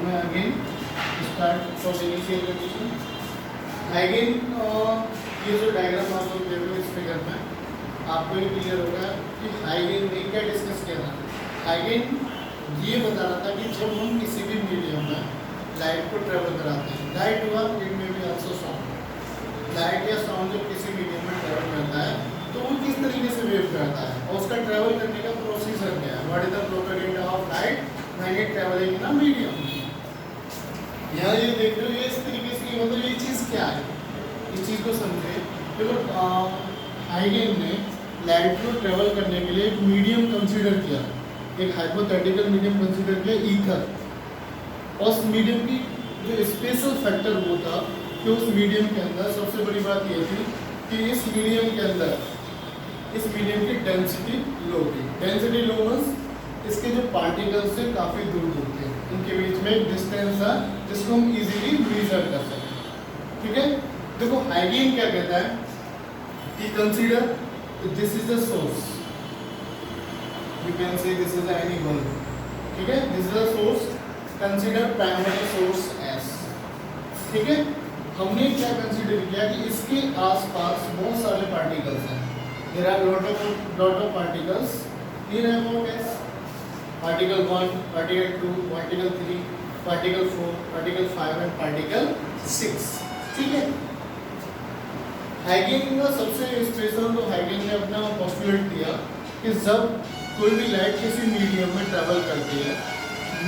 मैं again start from initial condition. Again ये जो डायग्राम आप लोग देख रहे हो इस फिगर में आपको ये क्लियर होगा कि हाइगेन ने क्या डिस्कस किया था। हाइगेन ये बता रहा था कि जब हम किसी भी मीडियम में लाइट को ट्रेवल कराते हैं, लाइट हुआ इट में भी आल्सो साउंड, लाइट या साउंड जब किसी मीडियम में ट्रेवल करता है तो वो किस तरीके से वेव करता है और उसका ट्रेवल करने का प्रोसीजर क्या है, what is the propaganda of light when it travelling in a medium. यहाँ ये देख रहे हो ये इस तरीके से, मतलब ये चीज़ क्या है, इस चीज़ को समझे। देखो हाइगेन ने लाइट को ट्रेवल करने के लिए एक मीडियम कंसीडर किया, एक हाइपोथेटिकल मीडियम कंसीडर किया, ईथर। और उस मीडियम की जो स्पेशल फैक्टर वो था कि उस मीडियम के अंदर सबसे बड़ी बात ये थी कि इस मीडियम के अंदर इस मीडियम की डेंसिटी लो थी। डेंसिटी लो मींस इसके जो पार्टिकल्स से काफ़ी दूर दूर थे, इनके बीच में एक डिस्टेंस था जिसको हम इजीली मेजर कर सकें। ठीक है, देखो हाइगेन क्या कहता है कि consider this is the source, you can say this is any one. ठीक है, this is the source, consider primary source S. ठीक है, हमने क्या कंसीडर किया कि इसके आसपास बहुत सारे पार्टिकल्स हैं, there are lot of particles in about S, particle 1, particle 2, particle 3, particle 4, particle 5 and particle 6। ठीक है, हाइगेन का सबसे स्पेशल तो हाइगेन ने अपना पोस्टुलेट दिया कि जब कोई भी लाइट किसी मीडियम में ट्रेवल करती है,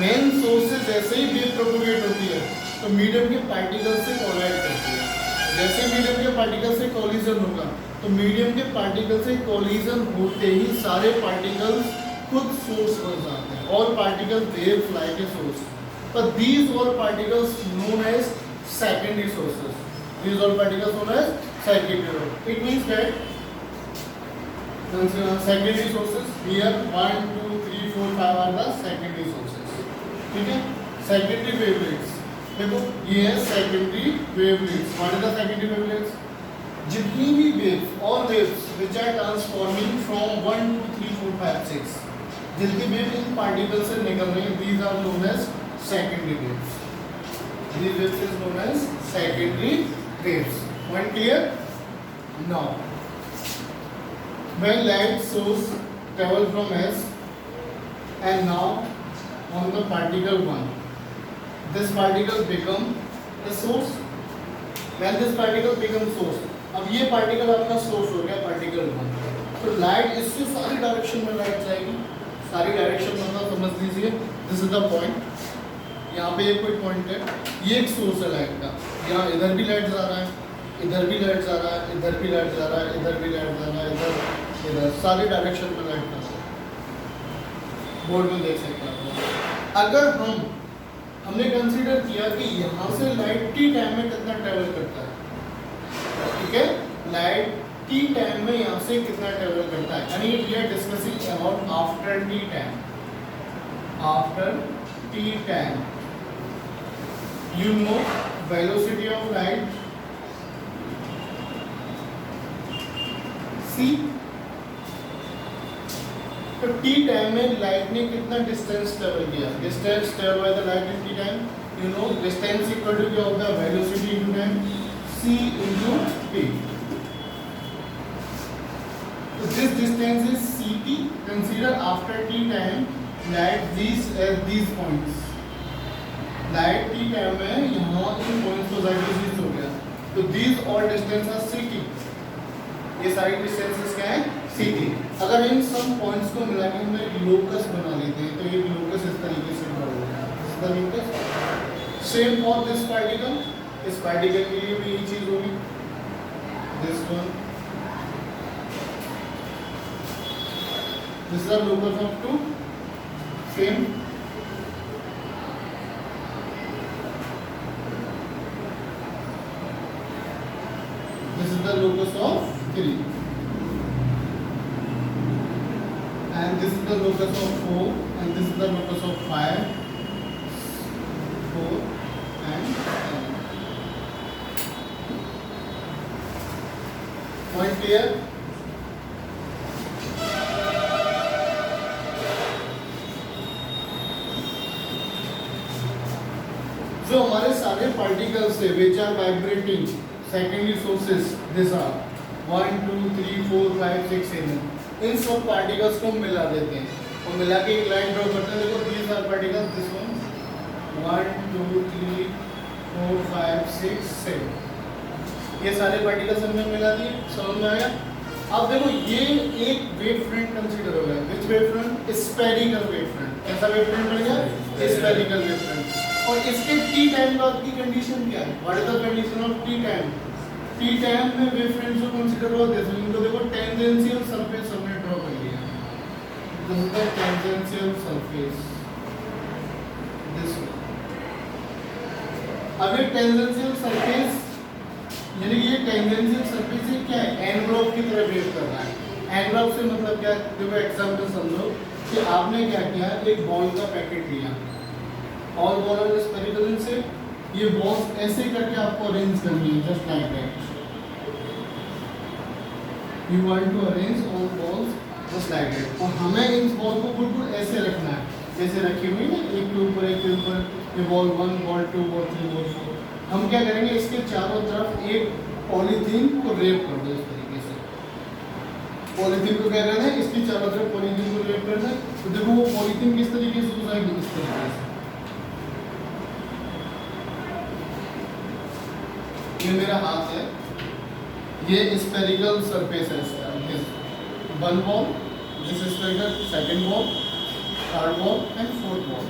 मेन सोर्स से जैसे ही वेव प्रोपोगेट होती है तो मीडियम के पार्टिकल से कोलाइड करती है। जैसे मीडियम के पार्टिकल से कोलिजन होगा तो मीडियम के पार्टिकल से कोलिजन होते ही सारे पार्टिकल्स खुद सोर्स बन जाते हैं, और पार्टिकल वेव फ्लाई के source, but these all particles known as secondary sources. These all particles known as secondary. It means that secondary sources here 1, 2, 3, 4, 5 are the secondary sources. ठीक है, secondary wavelengths देखो ये है secondary wavelengths. What is the secondary wavelengths? जितनी भी waves, all waves which are transforming from 1, 2, 3, 4, 5, 6, जितनी wave in particle से निकल रही हैं, these are known as secondary waves. These waves is known as secondary waves. One clear? Now, when light source travel from S and now on the particle 1, this particle become the source. When this particle becomes source, अब ये particle आपका source हो गया particle 1, तो light इससे सारी direction में light जाएगी, सारी डायरेक्शन मतलब समझ लीजिए दिस इज द पॉइंट। यहाँ पे एक कोई पॉइंट है, ये एक सोर्स है लाइट का, यहाँ इधर भी लाइट जा रहा है, इधर भी लाइट जा रहा है, इधर भी लाइट जा रहा है, इधर भी लाइट जा रहा है, इधर सारी डायरेक्शन में लाइट जा रहा है। बोर्ड में देख सकते हैं। अगर हमने कंसीडर किया कि यहाँ से लाइट टी टाइम में कितना ट्रेवल करता है, ठीक है, लाइट टी टाइम में यहाँ से कितना ट्रेवल करता है, यानी we are discussing about after T time. After T time you know velocity of light c, तो टी टाइम में लाइट ने कितना डिस्टेंस ट्रेवल किया, distance travel by the light in T time, you know distance equal to क्या होता है, velocity into time, c into t। So this distance is ct. Consider after t time light these points. Light T time में यहाँ इन points को ज़ाइड हो गया, तो these all distance are ct. ये सारी डिस्टेंसेस क्या है, ct. अगर इन सब पॉइंट्स को मिला के हम एक लोकस बना लेते हैं तो ये लोकस इस तरीके से ड्रॉ होगा, this is the locus. Same for this particle, इस पार्टिकल के लिए भी यही चीज होगी, this one, this is the locus of two, same. This is the locus of 3 and this is the locus of 4 and this is the locus of 5, 4 and 7. Point clear? जो हमारे सारे पार्टिकल्स है which are vibrating secondary sources this are 1 2 3 4 5 6 7 इन सब particles को मिला देते हैं और मिला के एक लाइन ड्रॉ करते हैं। देखो these are particles, this one 1 2 3 4 5 6 7 ये सारे पार्टिकल्स हमने मिला दिए, समझ में आया। अब देखो ये एक वेव फ्रंट कंसीडर हो गया, which wave front, spherical wave front. कैसा वेव फ्रंट बन गया, स्फेरिकल वेव फ्रंट। और इसके टी टाइम बाद की कंडीशन क्या है, what is the condition of T time. T time में वेव फ्रंट जो कंसीडर हो जैसे इनको देखो टेंजेंशियल सरफेस हमने ड्रॉ कर लिया, this is the tangential surface, this अब ये टेंजेंशियल सरफेस यानी कि ये टेंजेंशियल सरफेस से क्या है, एनवलप की तरह वेव कर रहा है। एनवलप से मतलब क्या है, देखो एग्जांपल समझो कि आपने क्या किया, एक बॉल का पैकेट लिया, ऑल बॉल आर स्फेरिकल से ये बॉल्स ऐसे करके आपको अरेंज करनी है, just like that. You want to arrange all balls just like that, और हमें इन बॉल को बिल्कुल ऐसे रखना है जैसे रखी हुई है, एक के ऊपर एक के ऊपर, ये बॉल 1 बॉल 2 बॉल 3 बॉल 4। हम क्या करेंगे, इसके चारों तरफ एक पॉलीथीन को रेप कर दो इस तरीके से। पॉलीथीन को क्या करना है, इसकी चारों तरफ पॉलीथीन को रेप करना है। तो देखो वो पॉलीथीन किस तरीके से घुसाएगी, इस तरीके से। ये मेरा हाथ है, ये स्फेरिकल सरफेस है इसका, one ball, this spherical, second ball, third ball and fourth ball.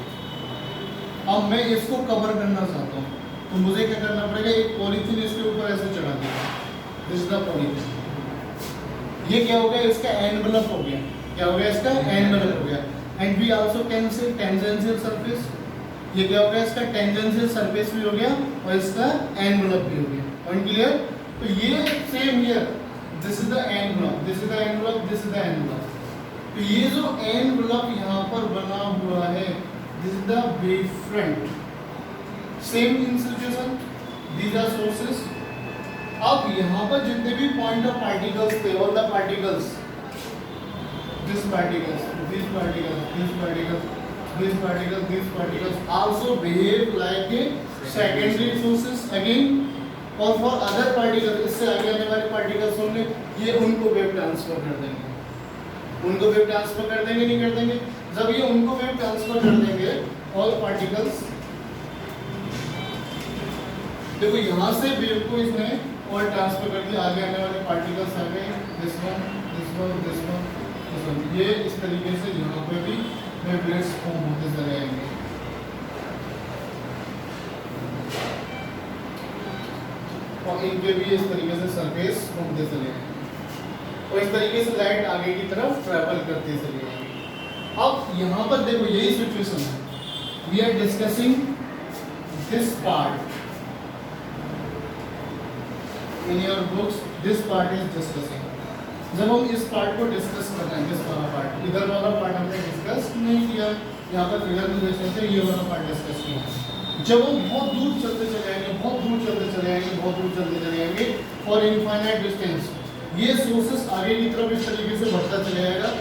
अब मैं इसको कवर करना चाहता हूँ तो मुझे क्या करना पड़ेगा, एक पॉलीथीन इसके ऊपर ऐसे चढ़ा देगा, दिस द पॉलीथीन। ये क्या हो गया, इसका एनवलप हो गया। क्या हो गया, इसका एनवलप हो गया। And we also can say tangential surface, ये क्या हो गया, इसका टेंजेंशियल सरफेस भी हो गया और इसका एनवलप भी हो गया। Point clear. तो ये same here, this is the envelope, this is the envelope, this is the envelope. तो ये जो एनवलप यहाँ पर बना हुआ है, this is the wave front. Same in situation, these are sources। अब यहाँ पर जितने भी पॉइंट ऑफ पार्टिकल्स थे, all the particles, this particles, these particles, these particles, these particles, these particles also behave like a secondary sources again। और for other particles, इससे आगे आने वाले particles होंगे, ये उनको वेव ट्रांसफर कर देंगे। उनको वेव ट्रांसफर कर देंगे, नहीं कर देंगे। जब ये उनको वेव ट्रांसफर कर देंगे, all particles, देखो यहाँ से वेव को इसने और ट्रांसफर कर दिया, आगे आने वाले पार्टिकल्स आ गए, this one, this one, this one, this one. ये इस तरीके से यहाँ पे भी वेवलेट्स फॉर्म होते चले आएंगे। और इनके भी इस तरीके से सरफेस घूमते चले आएंगे और इस तरीके से लाइट आगे की तरफ ट्रैवल करते चले आएंगे। अब यहाँ पर देखो यही सिचुएशन है, we are discussing this part in your books, this part is discussing। जब हम इस पार्ट को डिस्कस कर रहे हैं, दिस वाला पार्ट, इधर वाला पार्ट हमने डिस्कस नहीं किया, यहाँ पर फिगर में देख सकते हैं, ये वाला पार्ट डिस्कस किया। जब हम बहुत दूर चलते चले आएंगे, बहुत दूर चलते चले आएंगे, बहुत दूर चलते चले आएंगे फॉर इनफाइनाइट डिस्टेंस, ये सोर्सेस आगे की तरफ इस तरीके से बढ़ता चले जाएगा,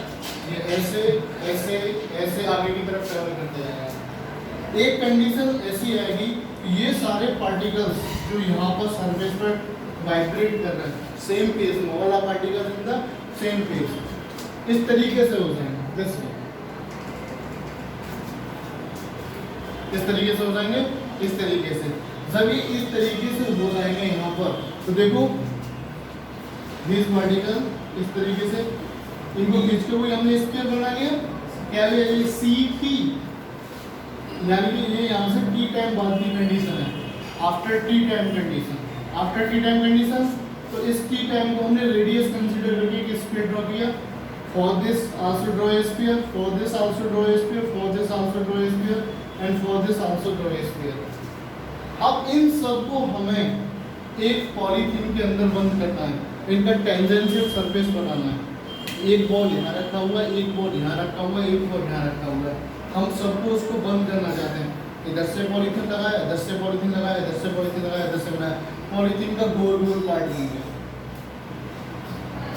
ये ऐसे ऐसे ऐसे आगे की तरफ ट्रेवल करते जाएगा। एक कंडीशन ऐसी आएगी, ये सारे पार्टिकल्स जो यहाँ पर सरफेस पर वाइब्रेट कर रहा है, सेम फेज में, all are particles in the same phase, इस तरीके से हो जाएंगे, दिस वे, इस तरीके से हो जाएंगे, इस तरीके से। जब ये इस तरीके से हो जाएंगे यहाँ पर, तो देखो दिस पार्टिकल इस तरीके से, इनको खींच के हुए हमने स्फीयर बना लिया। क्या ये सी टी, यानी कि ये यहाँ से टी टाइम बाद की कंडीशन है, after T time condition. After T time condition, तो इस टी टाइम को हमने रेडियस कंसीडर करके एक स्फीयर ड्रॉ किया। For this also draw a sphere, for this also draw a sphere, for this also draw a sphere and for this also draw a sphere. अब इन सबको हमें एक polythene के अंदर बंद करना है, इनका टेंजेंशियल सरफेस बनाना है। एक बॉल यहाँ रखा हुआ है, एक बॉल यहाँ रखा हुआ है, एक बॉल यहाँ रखा हुआ है। हम सबको उसको बंद करना चाहते हैं, इधर से पॉलीथीन लगाया, इधर से पॉलीथीन लगाया, इधर से पॉलीथीन लगाया, इधर से बनाया, पॉलीथीन का गोल गोल पार्ट बन गया।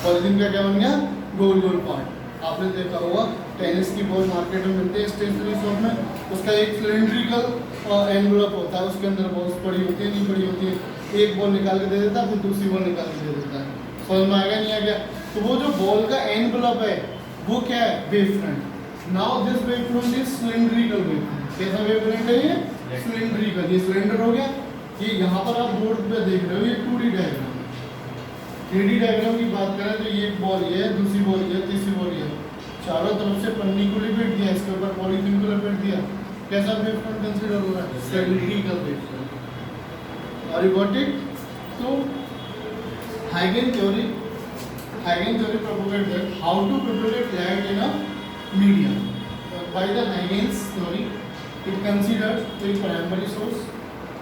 पॉलीथीन का क्या बन गया, गोल गोल पार्ट। आपने देखा होगा टेनिस की बॉल मार्केट में मिलते हैं स्टेशनरी शॉप में, उसका एक सिलेंड्रिकल एनवलप होता है, उसके अंदर बॉल्स पड़ी होती है नहीं पड़ी होती है, एक बॉल निकाल के दे देता है, फिर दूसरी बॉल निकाल के दे देता है। समझ में आएगा नहीं आ गया? तो वो जो बॉल का एनवलप है वो क्या है? Wave front. Now this wave front is cylindrical wave front. कैसा वेव फ्रंट है ये? सिलेंड्रिकल। ये सिलेंडर हो गया। ये यहाँ पर आप बोर्ड पे देख रहे हो ये 2D डायग्राम। 3D डायग्राम की बात करें तो ये बॉल ये, दूसरी बॉल ये, तीसरी बॉल ये, चारों तरफ से पन्नी को लपेट दिया, इसके ऊपर पॉलीथीन को लपेट दिया। कैसा वेव फ्रंट कंसीडर हो रहा है? Cylindrical wave front. और यू गॉट इट? तो हाइगेन theory propagated that how to propagate light in a medium. By the Huygens theory, it considers a primary source.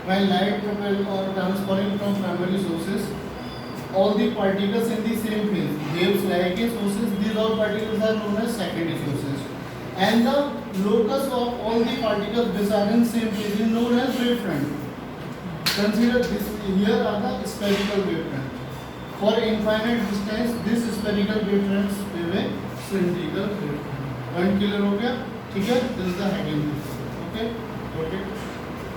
When light propels or transferring from primary sources, all the particles in the same phase, waves like sources, these all particles are known as secondary sources. And the locus of all the particles which are in same phase is known as wavefront. Consider this, here are the spherical wavefront. For infinite distance, this spherical wavefronts wave a cylindrical wavefront. Point clear हो गया? ठीक है? This is the Huygens theory. Okay? Okay.